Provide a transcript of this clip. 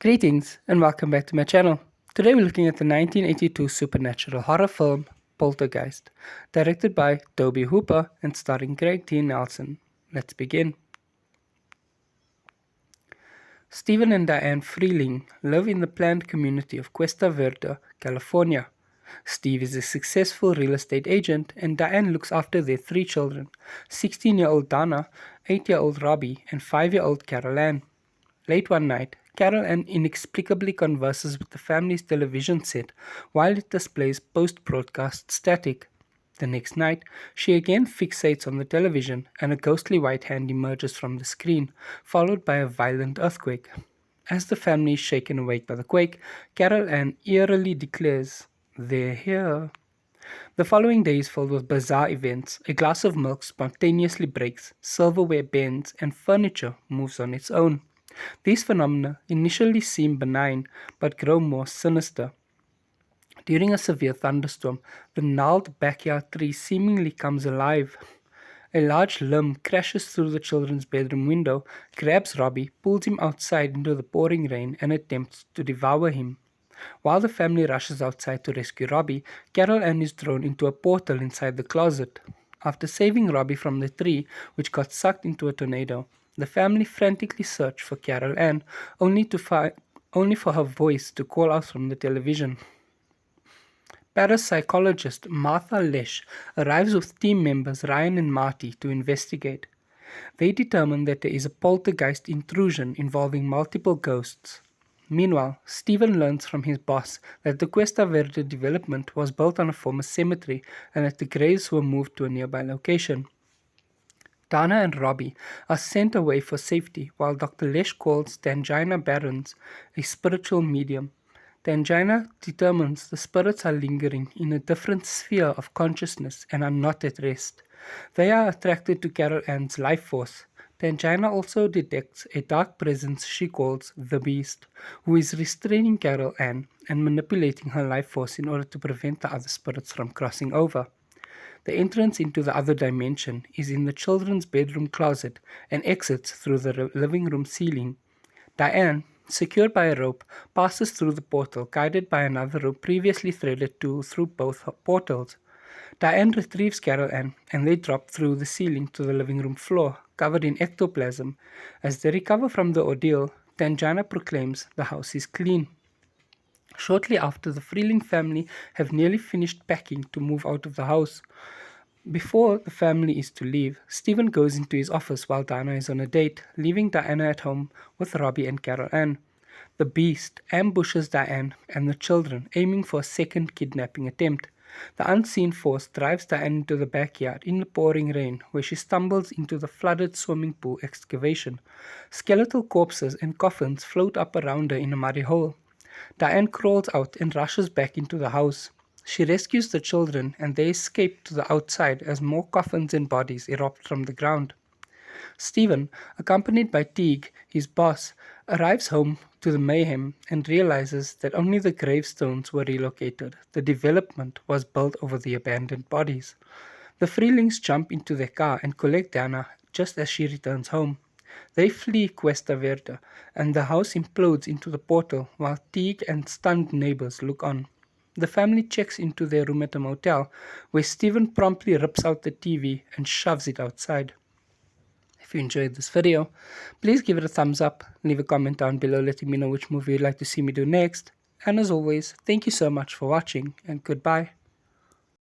Greetings and welcome back to my channel. Today we're looking at the 1982 supernatural horror film Poltergeist, directed by Tobe Hooper and starring Craig T. Nelson. Let's begin. Stephen and Diane Freeling live in the planned community of Cuesta Verde, California. Steve is a successful real estate agent and Diane looks after their three children, 16-year-old Donna, 8-year-old Robbie, and 5-year-old Carol Ann. Late one night, Carol Ann inexplicably converses with the family's television set while it displays post-broadcast static. The next night, she again fixates on the television and a ghostly white hand emerges from the screen, followed by a violent earthquake. As the family is shaken awake by the quake, Carol Ann eerily declares, "They're here." The following day is filled with bizarre events. A glass of milk spontaneously breaks, silverware bends, and furniture moves on its own. These phenomena initially seem benign, but grow more sinister. During a severe thunderstorm, the gnarled backyard tree seemingly comes alive. A large limb crashes through the children's bedroom window, grabs Robbie, pulls him outside into the pouring rain, and attempts to devour him. While the family rushes outside to rescue Robbie, Carol Ann is thrown into a portal inside the closet. After saving Robbie from the tree, which got sucked into a tornado, the family frantically search for Carol Ann, only for her voice to call out from the television. Parapsychologist Martha Lesh arrives with team members Ryan and Marty to investigate. They determine that there is a poltergeist intrusion involving multiple ghosts. Meanwhile, Stephen learns from his boss that the Cuesta Verde development was built on a former cemetery and that the graves were moved to a nearby location. Dana and Robbie are sent away for safety while Dr. Lesh calls Tangina Barons a spiritual medium. Tangina determines the spirits are lingering in a different sphere of consciousness and are not at rest. They are attracted to Carol Ann's life force. Tangina also detects a dark presence she calls the Beast, who is restraining Carol Ann and manipulating her life force in order to prevent the other spirits from crossing over. The entrance into the other dimension is in the children's bedroom closet and exits through the living room ceiling. Diane, secured by a rope, passes through the portal guided by another rope previously threaded through both portals. Diane retrieves Carol Ann and they drop through the ceiling to the living room floor, covered in ectoplasm. As they recover from the ordeal, Tangina proclaims the house is clean. Shortly after, the Freeling family have nearly finished packing to move out of the house. Before the family is to leave, Stephen goes into his office while Diana is on a date, leaving Diana at home with Robbie and Carol Ann. The Beast ambushes Diane and the children, aiming for a second kidnapping attempt. The unseen force drives Diane into the backyard in the pouring rain, where she stumbles into the flooded swimming pool excavation. Skeletal corpses and coffins float up around her in a muddy hole. Diane crawls out and rushes back into the house. She rescues the children and they escape to the outside as more coffins and bodies erupt from the ground. Stephen, accompanied by Teague, his boss, arrives home to the mayhem and realizes that only the gravestones were relocated. The development was built over the abandoned bodies. The Freelings jump into their car and collect Dana just as she returns home. They flee Cuesta Verde, and the house implodes into the portal while Teague and stunned neighbors look on. The family checks into their room at a motel, where Stephen promptly rips out the TV and shoves it outside. If you enjoyed this video, please give it a thumbs up, leave a comment down below letting me know which movie you'd like to see me do next, and as always, thank you so much for watching, and goodbye.